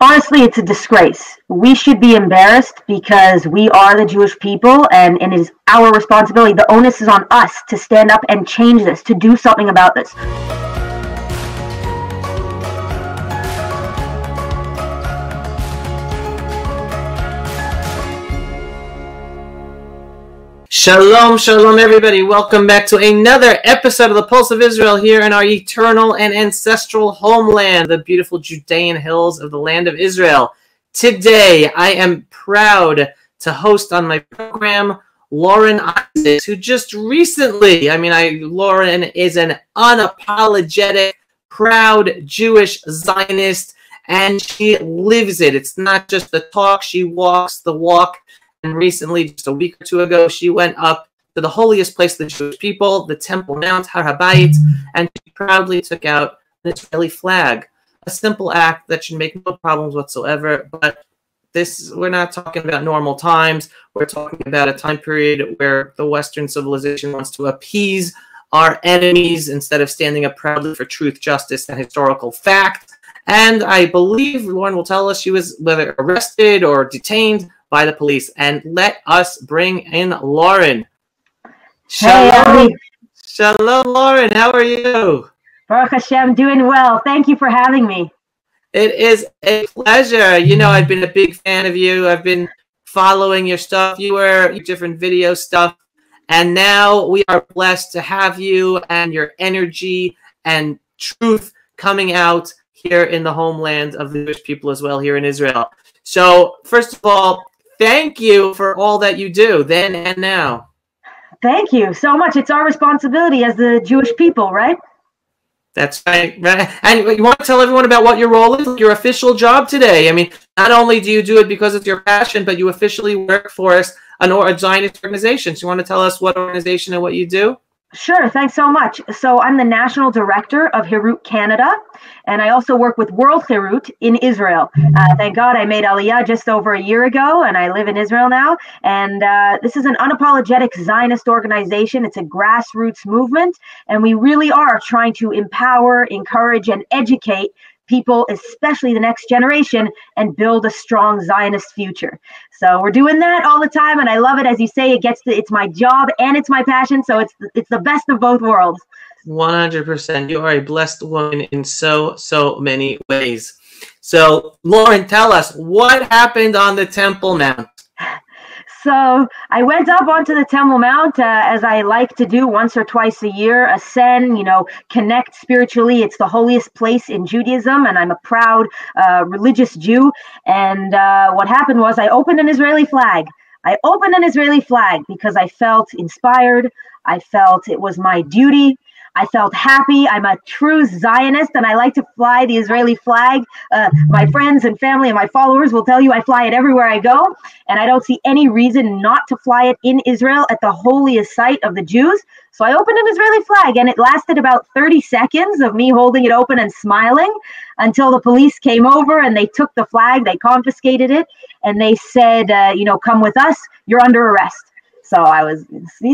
Honestly, it's a disgrace. We should be embarrassed because we are the Jewish people, and it is our responsibility. The onus is on us to stand up and change this, to do something about this. Shalom, shalom everybody. Welcome back to another episode of the Pulse of Israel here in our eternal and ancestral homeland, the beautiful Judean hills of the land of Israel. Today, I am proud to host on my program Lauren Isaacs, who just recently, Lauren is an unapologetic, proud Jewish Zionist, and she lives it. It's not just the talk, she walks the walk. And recently, just a week or two ago, she went up to the holiest place of the Jewish people, the Temple Mount, Har HaBayit, and she proudly took out an Israeli flag. A simple act that should make no problems whatsoever, but we're not talking about normal times. We're talking about a time period where the Western civilization wants to appease our enemies instead of standing up proudly for truth, justice, and historical fact. And I believe Lauren will tell us she was whether arrested or detained by the police. And let us bring in Lauren. Shalom. Hey, Shalom, Lauren. How are you? Baruch Hashem, doing well. Thank you for having me. It is a pleasure. You know, I've been a big fan of you. I've been following your stuff, your different video stuff. And now we are blessed to have you and your energy and truth coming out here in the homeland of the Jewish people as well, here in Israel. So, first of all, thank you for all that you do then and now. Thank you so much. It's our responsibility as the Jewish people, right? That's right. And you want to tell everyone about what your role is, your official job today. I mean, not only do you do it because it's your passion, but you officially work for us, a Zionist organization. So you want to tell us what organization and what you do? Sure. Thanks so much. So I'm the National Director of Herut Canada, and I also work with World Herut in Israel. Thank God I made Aliyah just over a year ago, and I live in Israel now. And this is an unapologetic Zionist organization. It's a grassroots movement, and we really are trying to empower, encourage, and educate people, especially the next generation, and build a strong Zionist future. So we're doing that all the time, and I love it. As you say, it's my job and it's my passion, so it's the best of both worlds. 100%. You are a blessed woman in so many ways. So, Lauren, tell us, what happened on the Temple Mount? So I went up onto the Temple Mount, as I like to do once or twice a year, ascend, connect spiritually. It's the holiest place in Judaism, and I'm a proud religious Jew. And what happened was I opened an Israeli flag. I opened an Israeli flag because I felt inspired. I felt it was my duty. I felt happy. I'm a true Zionist, and I like to fly the Israeli flag. My friends and family and my followers will tell you I fly it everywhere I go, and I don't see any reason not to fly it in Israel at the holiest site of the Jews. So I opened an Israeli flag, and it lasted about 30 seconds of me holding it open and smiling until the police came over and they took the flag, they confiscated it, and they said, come with us, you're under arrest. So I was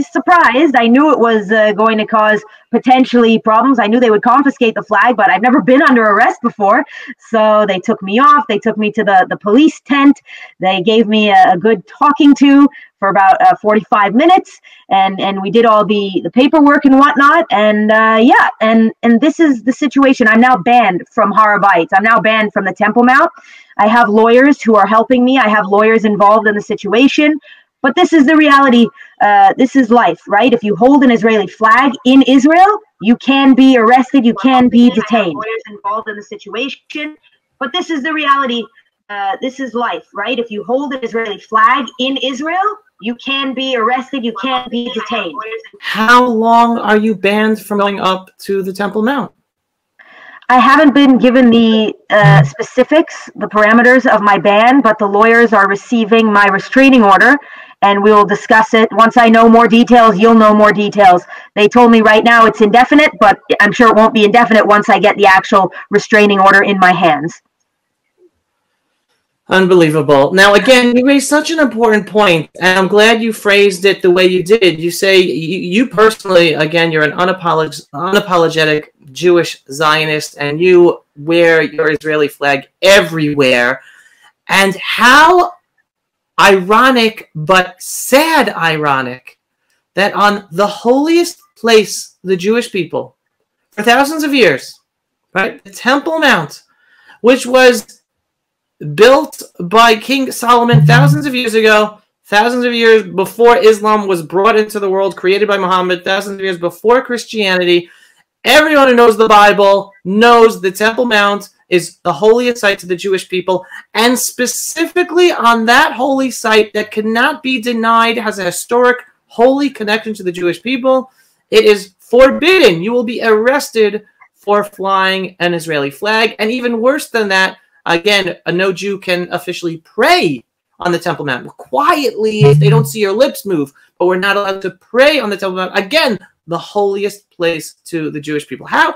surprised. I knew it was going to cause potentially problems. I knew they would confiscate the flag, but I've never been under arrest before. So they took me off. They took me to the police tent. They gave me a good talking to for about 45 minutes. And we did all the paperwork and whatnot. And and this is the situation. I'm now banned from Har HaBayit. I'm now banned from the Temple Mount. I have lawyers who are helping me. I have lawyers involved in the situation. But this is the reality. This is life, right? If you hold an Israeli flag in Israel, you can be arrested. You can be detained. Lawyers involved in the situation. But this is the reality. This is life, right? If you hold an Israeli flag in Israel, you can be arrested. You can be detained. How long are you banned from going up to the Temple Mount? I haven't been given the specifics, the parameters of my ban, but the lawyers are receiving my restraining order, and we will discuss it. Once I know more details, you'll know more details. They told me right now it's indefinite, but I'm sure it won't be indefinite once I get the actual restraining order in my hands. Unbelievable. Now, again, you raised such an important point, and I'm glad you phrased it the way you did. You say you personally, again, you're an unapologetic Jewish Zionist, and you wear your Israeli flag everywhere. And how ironic, but sad ironic, that on the holiest place, the Jewish people, for thousands of years, right, the Temple Mount, which was built by King Solomon thousands of years ago, thousands of years before Islam was brought into the world, created by Muhammad, thousands of years before Christianity. Everyone who knows the Bible knows the Temple Mount is the holiest site to the Jewish people, and specifically on that holy site that cannot be denied has a historic, holy connection to the Jewish people, it is forbidden. You will be arrested for flying an Israeli flag, and even worse than that, again, no Jew can officially pray on the Temple Mount. Quietly, if they don't see your lips move, but we're not allowed to pray on the Temple Mount. Again, the holiest place to the Jewish people. How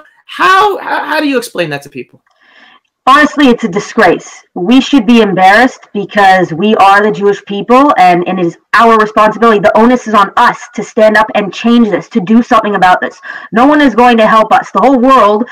do you explain that to people? Honestly, it's a disgrace. We should be embarrassed because we are the Jewish people, and it is our responsibility. The onus is on us to stand up and change this, to do something about this. No one is going to help us. The whole world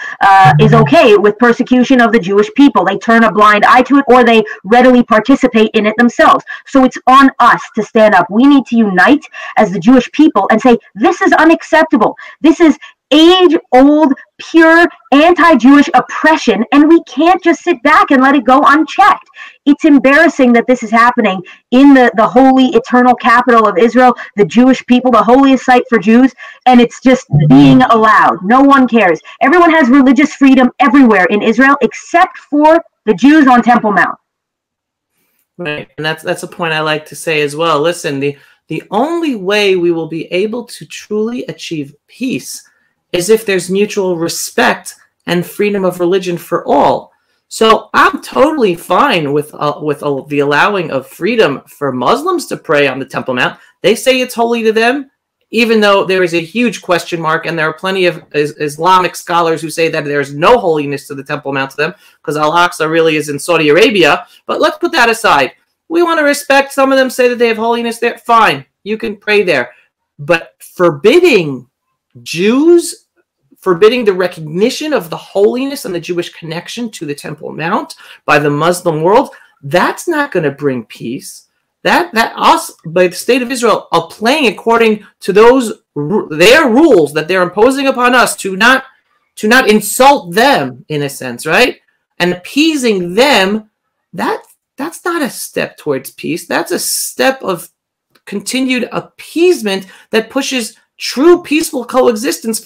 is okay with persecution of the Jewish people. They turn a blind eye to it, or they readily participate in it themselves. So it's on us to stand up. We need to unite as the Jewish people and say, this is unacceptable. This is age-old, pure, anti-Jewish oppression, and we can't just sit back and let it go unchecked. It's embarrassing that this is happening in the holy, eternal capital of Israel, the Jewish people, the holiest site for Jews, and it's just being allowed. No one cares. Everyone has religious freedom everywhere in Israel except for the Jews on Temple Mount. Right, and that's a point I like to say as well. Listen, the only way we will be able to truly achieve peace is if there's mutual respect and freedom of religion for all. So I'm totally fine with the allowing of freedom for Muslims to pray on the Temple Mount. They say it's holy to them, even though there is a huge question mark, and there are plenty of Islamic scholars who say that there's no holiness to the Temple Mount to them, because Al-Aqsa really is in Saudi Arabia. But let's put that aside. We want to respect. Some of them say that they have holiness there. Fine, you can pray there. But forbidding Jews, forbidding the recognition of the holiness and the Jewish connection to the Temple Mount by the Muslim world, that's not going to bring peace. That us, by the state of Israel, are playing according to their rules that they're imposing upon us to not insult them, in a sense, right? And appeasing them, that's not a step towards peace. That's a step of continued appeasement that pushes true peaceful coexistence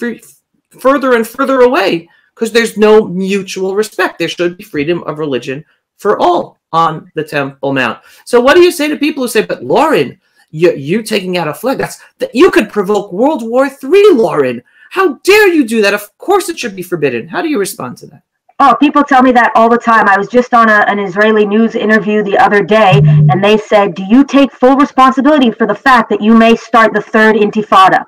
further and further away, because there's no mutual respect. There should be freedom of religion for all on the Temple Mount. So what do you say to people who say, but Lauren, you taking out a flag, you could provoke World War III, Lauren. How dare you do that? Of course it should be forbidden. How do you respond to that? Oh, people tell me that all the time. I was just on an Israeli news interview the other day, and they said, do you take full responsibility for the fact that you may start the third intifada?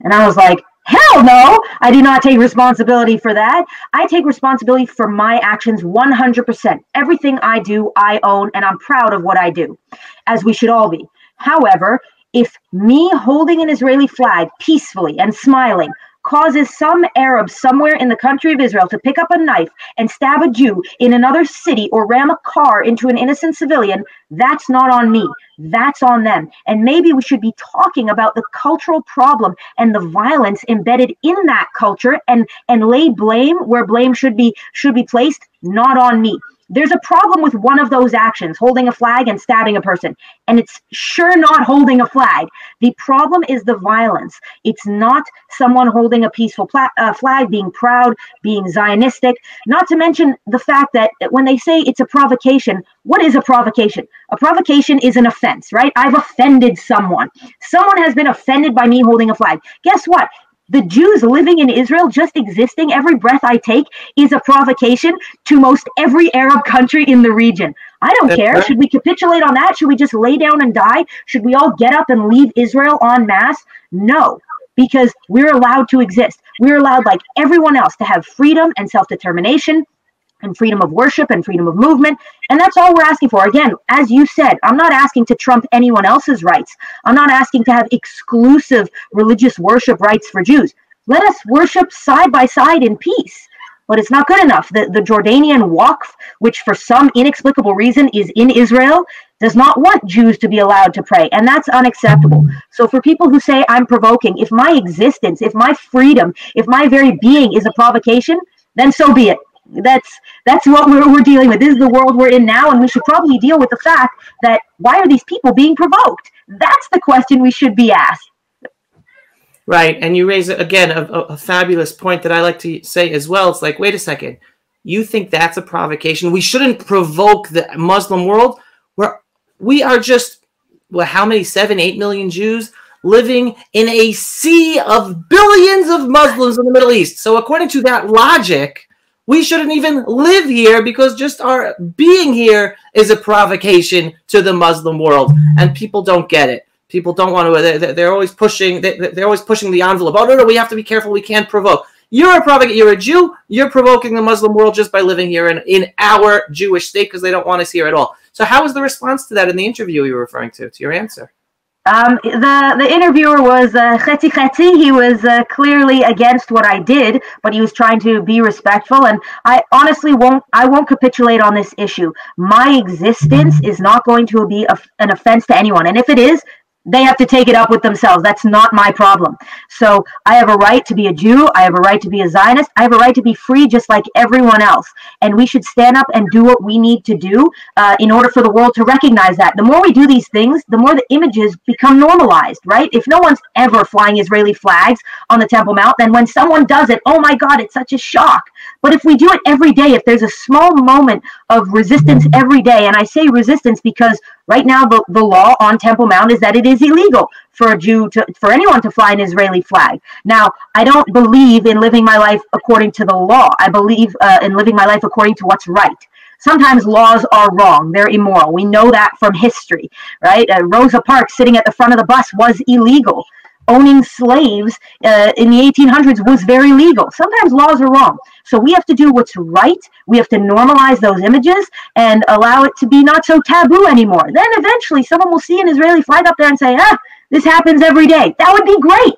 And I was like, hell no, I do not take responsibility for that. I take responsibility for my actions 100%. Everything I do, I own, and I'm proud of what I do, as we should all be. However, if me holding an Israeli flag peacefully and smiling causes some Arab somewhere in the country of Israel to pick up a knife and stab a Jew in another city or ram a car into an innocent civilian, that's not on me. That's on them. And maybe we should be talking about the cultural problem and the violence embedded in that culture, and lay blame where blame should be placed, not on me. There's a problem with one of those actions, holding a flag and stabbing a person, and it's sure not holding a flag. The problem is the violence. It's not someone holding a peaceful flag, being proud, being Zionistic, not to mention the fact that when they say it's a provocation, what is a provocation? A provocation is an offense, right? I've offended someone. Someone has been offended by me holding a flag. Guess what? The Jews living in Israel, just existing, every breath I take is a provocation to most every Arab country in the region. I don't care. Should we capitulate on that? Should we just lay down and die? Should we all get up and leave Israel en masse? No, because we're allowed to exist. We're allowed, like everyone else, to have freedom and self-determination and freedom of worship and freedom of movement. And that's all we're asking for. Again, as you said, I'm not asking to trump anyone else's rights. I'm not asking to have exclusive religious worship rights for Jews. Let us worship side by side in peace. but it's not good enough. The Jordanian Waqf, which for some inexplicable reason is in Israel, does not want Jews to be allowed to pray, and that's unacceptable. So for people who say I'm provoking, if my existence, if my freedom, if my very being is a provocation, then so be it. That's what we're dealing with. This is the world we're in now, and we should probably deal with the fact that why are these people being provoked? That's the question we should be asked. Right, and you raise, again, a fabulous point that I like to say as well. It's like, wait a second, you think that's a provocation? We shouldn't provoke the Muslim world, where we are just, well, how many, 7, 8 million Jews living in a sea of billions of Muslims in the Middle East. So according to that logic, we shouldn't even live here because just our being here is a provocation to the Muslim world, and people don't get it. People don't want to. They're always pushing. They're always pushing the envelope. Oh no, we have to be careful. We can't provoke. You're a Jew. You're provoking the Muslim world just by living here in our Jewish state because they don't want us here at all. So how was the response to that in the interview you were referring to your answer? The interviewer was chetzi chetzi. He was clearly against what I did, but he was trying to be respectful. And I honestly won't capitulate on this issue. My existence is not going to be an offense to anyone, and if it is, they have to take it up with themselves. That's not my problem. So I have a right to be a Jew. I have a right to be a Zionist. I have a right to be free just like everyone else. And we should stand up and do what we need to do in order for the world to recognize that. The more we do these things, the more the images become normalized, right? If no one's ever flying Israeli flags on the Temple Mount, then when someone does it, oh my God, it's such a shock. But if we do it every day, if there's a small moment of resistance every day, and I say resistance because right now the law on Temple Mount is that it is illegal for anyone to fly an Israeli flag. Now, I don't believe in living my life according to the law. I believe in living my life according to what's right. Sometimes laws are wrong. They're immoral. We know that from history, right? Rosa Parks sitting at the front of the bus was illegal. Owning slaves in the 1800s was very legal. Sometimes laws are wrong. So we have to do what's right. We have to normalize those images and allow it to be not so taboo anymore. Then eventually someone will see an Israeli flag up there and say, this happens every day. That would be great.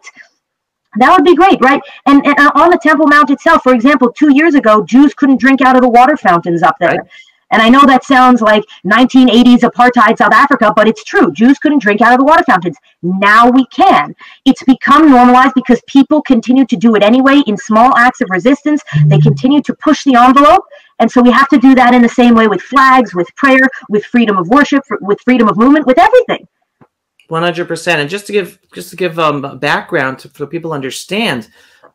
That would be great, right? And on the Temple Mount itself, for example, 2 years ago, Jews couldn't drink out of the water fountains up there. Right. And I know that sounds like 1980s apartheid South Africa, but it's true. Jews couldn't drink out of the water fountains. Now we can. It's become normalized because people continue to do it anyway in small acts of resistance. They continue to push the envelope. And so we have to do that in the same way with flags, with prayer, with freedom of worship, with freedom of movement, with everything. 100%. And just to give background for people to understand,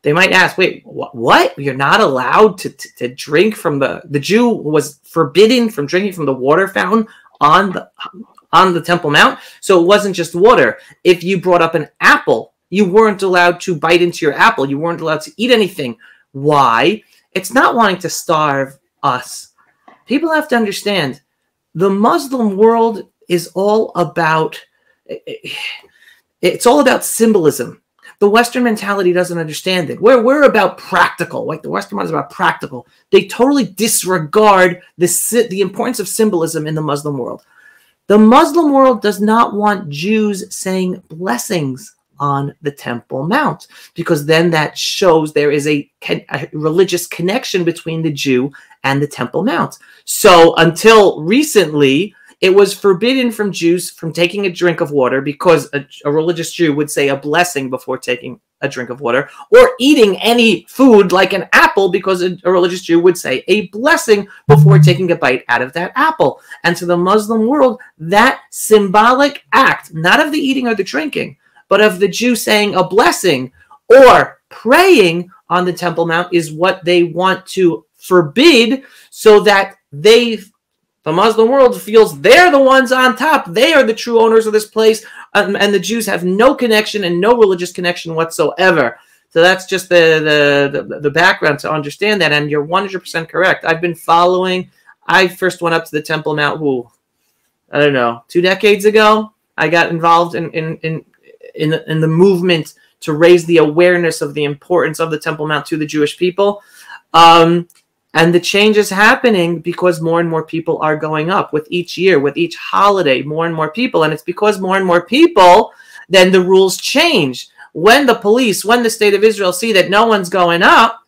they might ask, wait, what? You're not allowed to drink from the Jew was forbidden from drinking from the water fountain on the Temple Mount. So it wasn't just water. If you brought up an apple, you weren't allowed to bite into your apple. You weren't allowed to eat anything. Why? It's not wanting to starve us. People have to understand the Muslim world is all about, it's all about symbolism. The Western mentality doesn't understand it. We're about practical. Like the Western mind is about practical. They totally disregard the importance of symbolism in the Muslim world. The Muslim world does not want Jews saying blessings on the Temple Mount because then that shows there is a religious connection between the Jew and the Temple Mount. So until recently, it was forbidden from Jews from taking a drink of water because a religious Jew would say a blessing before taking a drink of water, or eating any food like an apple because a religious Jew would say a blessing before taking a bite out of that apple. And to the Muslim world, that symbolic act, not of the eating or the drinking, but of the Jew saying a blessing or praying on the Temple Mount is what they want to forbid so that the Muslim world feels they're the ones on top. They are the true owners of this place. And the Jews have no connection and no religious connection whatsoever. So that's just the background to understand that. And you're 100% correct. I've been following. I first went up to the Temple Mount, I don't know, 2 decades ago. I got involved in the movement to raise the awareness of the importance of the Temple Mount to the Jewish people. And the change is happening because more and more people are going up with each year, with each holiday, more and more people. And it's because more and more people, then the rules change. When the police, when the state of Israel see that no one's going up,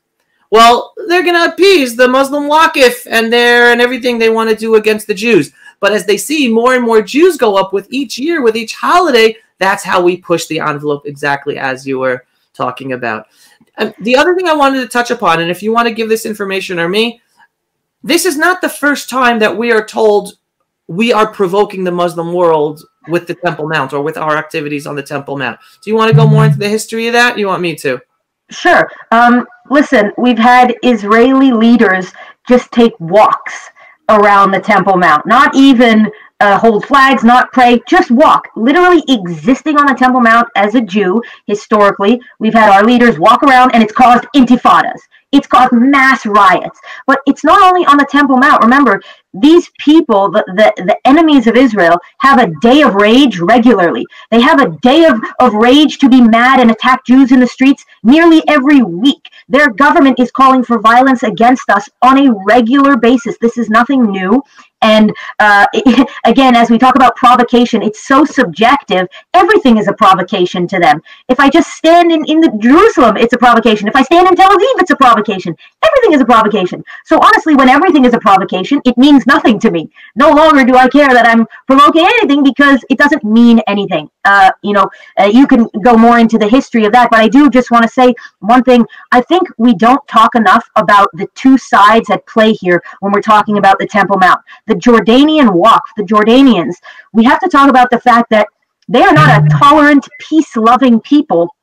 well, they're going to appease the Muslim Waqif and everything they want to do against the Jews. But as they see more and more Jews go up with each year, with each holiday, that's how we push the envelope, exactly as you were talking about. The other thing I wanted to touch upon, and if you want to give this information or me, this is not the first time that we are told we are provoking the Muslim world with the Temple Mount or with our activities on the Temple Mount. Do you want to go more into the history of that? You want me to? Sure. Listen, we've had Israeli leaders just take walks around the Temple Mount, not even hold flags, not pray, just walk. Literally existing on the Temple Mount as a Jew, historically, we've had our leaders walk around, and it's caused intifadas. It's caused mass riots. But it's not only on the Temple Mount. Remember, these people, the enemies of Israel, have a day of rage regularly. They have a day of rage to be mad and attack Jews in the streets nearly every week. Their government is calling for violence against us on a regular basis. This is nothing new. And again, as we talk about provocation, it's so subjective. Everything is a provocation to them. If I just stand in Jerusalem, it's a provocation. If I stand in Tel Aviv, it's a provocation. Everything is a provocation. So honestly, when everything is a provocation, it means nothing to me. No longer do I care that I'm provoking anything because it doesn't mean anything. You can go more into the history of that, but I do just want to say one thing. I think we don't talk enough about the two sides at play here when we're talking about the Temple Mount. The Jordanian Waqf, the Jordanians, we have to talk about the fact that they are not a tolerant, peace-loving people.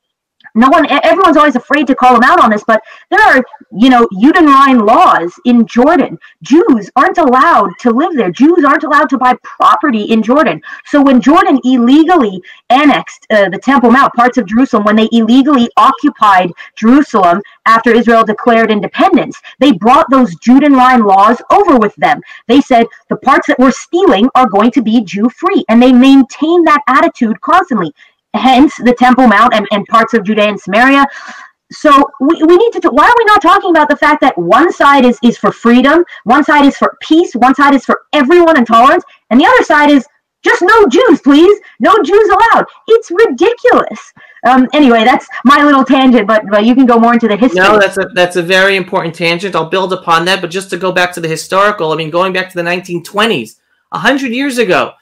Everyone's always afraid to call them out on this, but there are, Judenrein laws in Jordan. Jews aren't allowed to live there. Jews aren't allowed to buy property in Jordan. So when Jordan illegally annexed the Temple Mount, parts of Jerusalem, when they illegally occupied Jerusalem after Israel declared independence, they brought those Judenrein laws over with them. They said the parts that we're stealing are going to be Jew-free, and they maintain that attitude constantly. Hence the Temple Mount and parts of Judea and Samaria. So we need to, why are we not talking about the fact that one side is for freedom, one side is for peace, one side is for everyone and tolerance, and the other side is just no Jews, please, no Jews allowed. It's ridiculous. Anyway, that's my little tangent, but you can go more into the history. No, that's a very important tangent. I'll build upon that, but just to go back to the historical, going back to the 1920s, 100 years ago,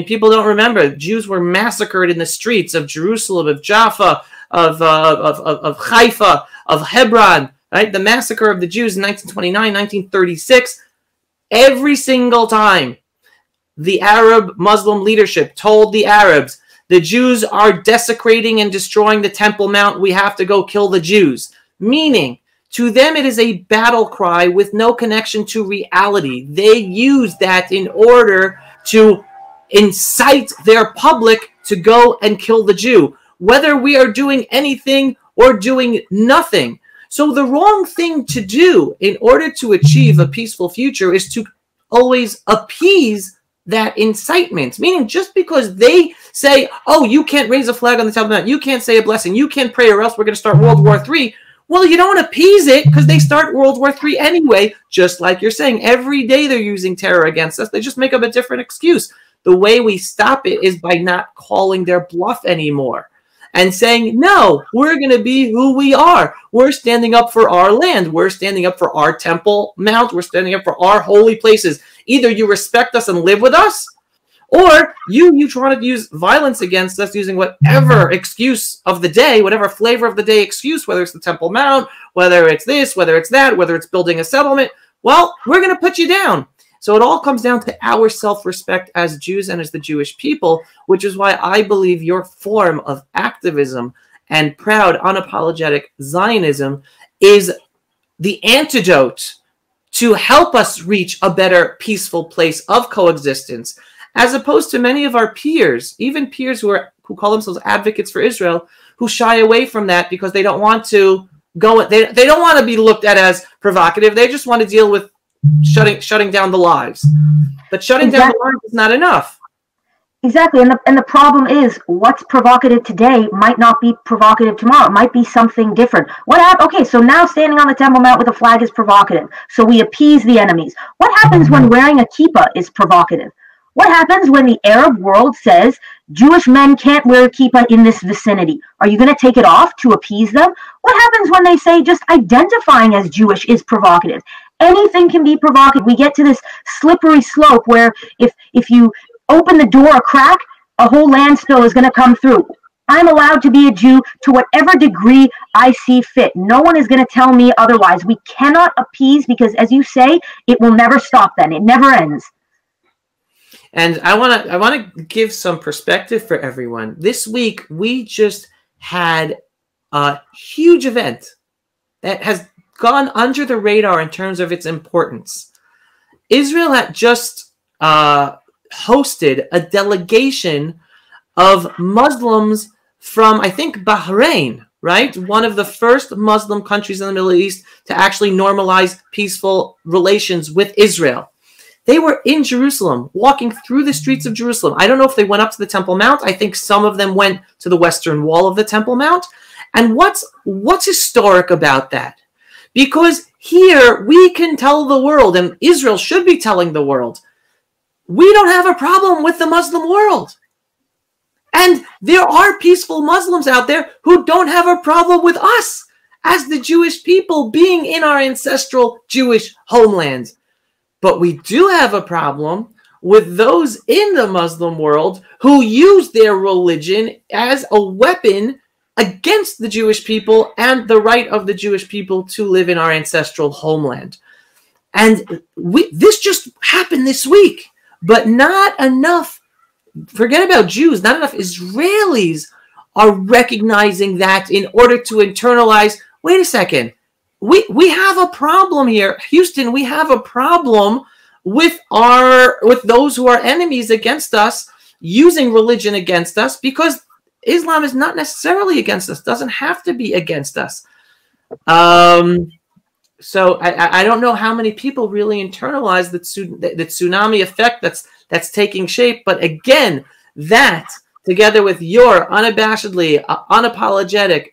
people don't remember. Jews were massacred in the streets of Jerusalem, of Jaffa, of Haifa, of Hebron, right? The massacre of the Jews in 1929, 1936. Every single time, the Arab Muslim leadership told the Arabs, the Jews are desecrating and destroying the Temple Mount. We have to go kill the Jews. Meaning, to them, it is a battle cry with no connection to reality. They use that in order to incite their public to go and kill the Jew, whether we are doing anything or doing nothing. So the wrong thing to do in order to achieve a peaceful future is to always appease that incitement. Meaning, just because they say, oh, you can't raise a flag on the Temple Mount, you can't say a blessing, you can't pray, or else we're going to start World War III. Well, you don't appease it because they start World War III anyway, just like you're saying. Every day they're using terror against us. They just make up a different excuse. The way we stop it is by not calling their bluff anymore and saying, no, we're going to be who we are. We're standing up for our land. We're standing up for our Temple Mount. We're standing up for our holy places. Either you respect us and live with us, or you try to use violence against us using whatever excuse of the day, whatever flavor of the day excuse, whether it's the Temple Mount, whether it's this, whether it's that, whether it's building a settlement. Well, we're going to put you down. So it all comes down to our self-respect as Jews and as the Jewish people, which is why I believe your form of activism and proud, unapologetic Zionism is the antidote to help us reach a better, peaceful place of coexistence, as opposed to many of our peers, even peers who call themselves advocates for Israel, who shy away from that because they don't want to go. They don't want to be looked at as provocative. They just want to deal with shutting down the lives. But shutting down the lives is not enough. Exactly. And the problem is, what's provocative today might not be provocative tomorrow. It might be something different. Okay, so now standing on the Temple Mount with a flag is provocative. So we appease the enemies. What happens when wearing a kippah is provocative? What happens when the Arab world says Jewish men can't wear kippah in this vicinity? Are you going to take it off to appease them? What happens when they say just identifying as Jewish is provocative? Anything can be provocative. We get to this slippery slope where if you open the door a crack, a whole landspill is going to come through. I'm allowed to be a Jew to whatever degree I see fit. No one is going to tell me otherwise. We cannot appease because, as you say, it will never stop then. It never ends. And I want to give some perspective for everyone. This week, we just had a huge event that has gone under the radar in terms of its importance. Israel had just hosted a delegation of Muslims from, I think, Bahrain, right? One of the first Muslim countries in the Middle East to actually normalize peaceful relations with Israel. They were in Jerusalem, walking through the streets of Jerusalem. I don't know if they went up to the Temple Mount. I think some of them went to the western wall of the Temple Mount. And what's historic about that? Because here we can tell the world, and Israel should be telling the world, we don't have a problem with the Muslim world. And there are peaceful Muslims out there who don't have a problem with us as the Jewish people being in our ancestral Jewish homelands. But we do have a problem with those in the Muslim world who use their religion as a weapon against the Jewish people and the right of the Jewish people to live in our ancestral homeland. And this just happened this week, but not enough, forget about Jews, not enough Israelis are recognizing that in order to internalize, wait a second, we have a problem here. Houston, we have a problem with those who are enemies against us, using religion against us, because Islam is not necessarily against us, doesn't have to be against us. So I don't know how many people really internalize the tsunami effect that's taking shape. But again, that together with your unabashedly, unapologetic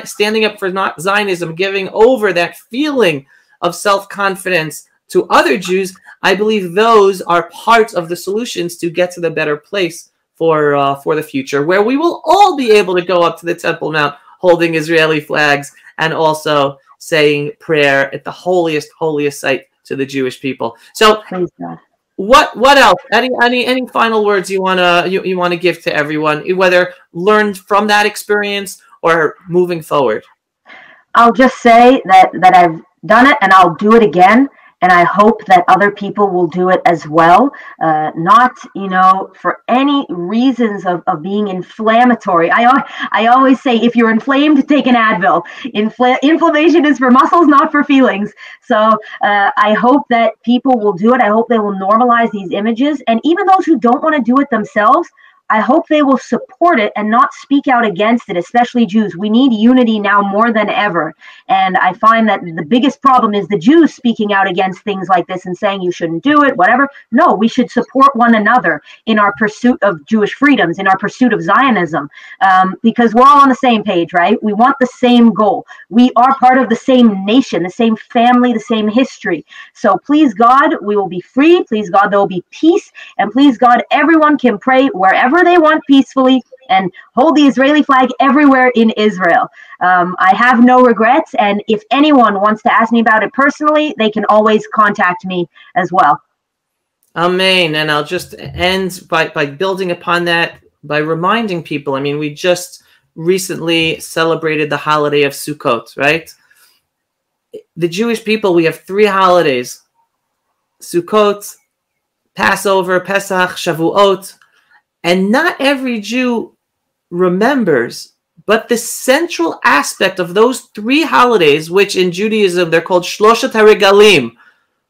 standing up for Zionism, giving over that feeling of self-confidence to other Jews, I believe those are parts of the solutions to get to the better place for the future, where we will all be able to go up to the Temple Mount holding Israeli flags and also saying prayer at the holiest site to the Jewish people. So what else? Any final words you wanna give to everyone, whether learned from that experience or moving forward? I'll just say that I've done it and I'll do it again. And I hope that other people will do it as well, not, for any reasons of being inflammatory. I always say, if you're inflamed, take an Advil. Inflammation is for muscles, not for feelings. So I hope that people will do it. I hope they will normalize these images. And even those who don't want to do it themselves, I hope they will support it and not speak out against it, especially Jews. We need unity now more than ever. And I find that the biggest problem is the Jews speaking out against things like this and saying you shouldn't do it, whatever. No, we should support one another in our pursuit of Jewish freedoms, in our pursuit of Zionism, because we're all on the same page, right? We want the same goal. We are part of the same nation, the same family, the same history. So please God, we will be free. Please God, there will be peace. And please God, everyone can pray wherever they want peacefully and hold the Israeli flag everywhere in Israel. I have no regrets, and if anyone wants to ask me about it personally, they can always contact me as well. Amen. And I'll just end by building upon that, by reminding people, I mean, we just recently celebrated the holiday of Sukkot, right? The Jewish people, we have 3 holidays: Sukkot, Passover, Pesach, Shavuot. And not every Jew remembers, but the central aspect of those 3 holidays, which in Judaism they're called Shloshat HaRegalim.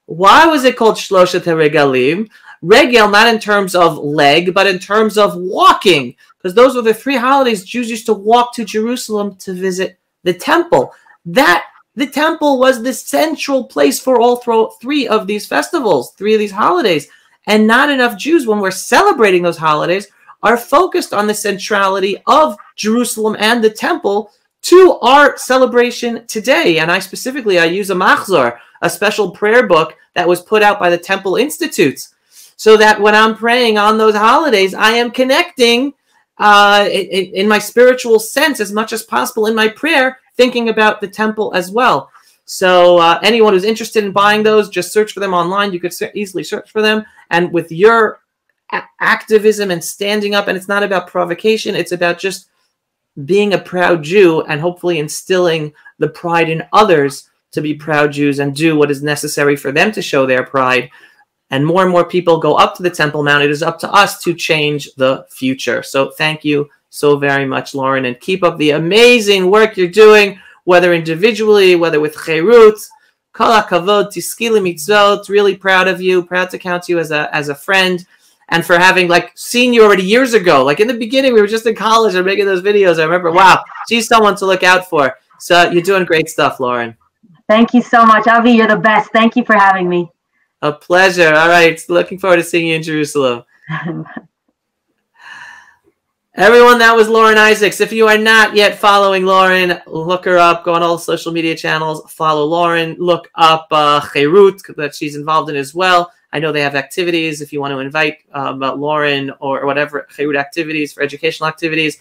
Why was it called Shloshat HaRegalim? Regel, not in terms of leg, but in terms of walking, because those were the 3 holidays Jews used to walk to Jerusalem to visit the temple. The temple was the central place for all 3 of these festivals, 3 of these holidays. And not enough Jews, when we're celebrating those holidays, are focused on the centrality of Jerusalem and the temple to our celebration today. And I use a machzor, a special prayer book that was put out by the Temple Institutes. so that when I'm praying on those holidays, I am connecting in my spiritual sense as much as possible in my prayer, thinking about the temple as well. So anyone who's interested in buying those, just search for them online. You could easily search for them. And with your activism and standing up, and it's not about provocation, it's about just being a proud Jew and hopefully instilling the pride in others to be proud Jews and do what is necessary for them to show their pride. And more people go up to the Temple Mount. It is up to us to change the future. So thank you so very much, Lauren, and keep up the amazing work you're doing, whether individually, whether with Cherut. Kol hakavod, tiski lemitzvot. Really proud of you. Proud to count you as a friend. And for having seen you already years ago. Like in the beginning, we were just in college and making those videos. I remember, wow, she's someone to look out for. So you're doing great stuff, Lauren. Thank you so much, Avi. You're the best. Thank you for having me. A pleasure. All right. Looking forward to seeing you in Jerusalem. Everyone, that was Lauren Isaacs. If you are not yet following Lauren, look her up. Go on all social media channels. Follow Lauren. Look up Cherut that she's involved in as well. I know they have activities. If you want to invite Lauren or whatever Cherut activities for educational activities,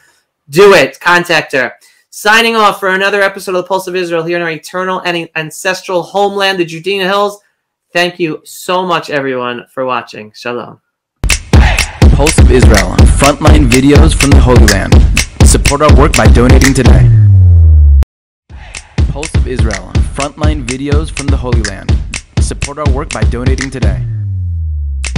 do it. Contact her. Signing off for another episode of the Pulse of Israel here in our eternal and ancestral homeland, the Judean Hills. Thank you so much, everyone, for watching. Shalom. Pulse of Israel, frontline videos from the Holy Land. Support our work by donating today. Pulse of Israel, frontline videos from the Holy Land. Support our work by donating today.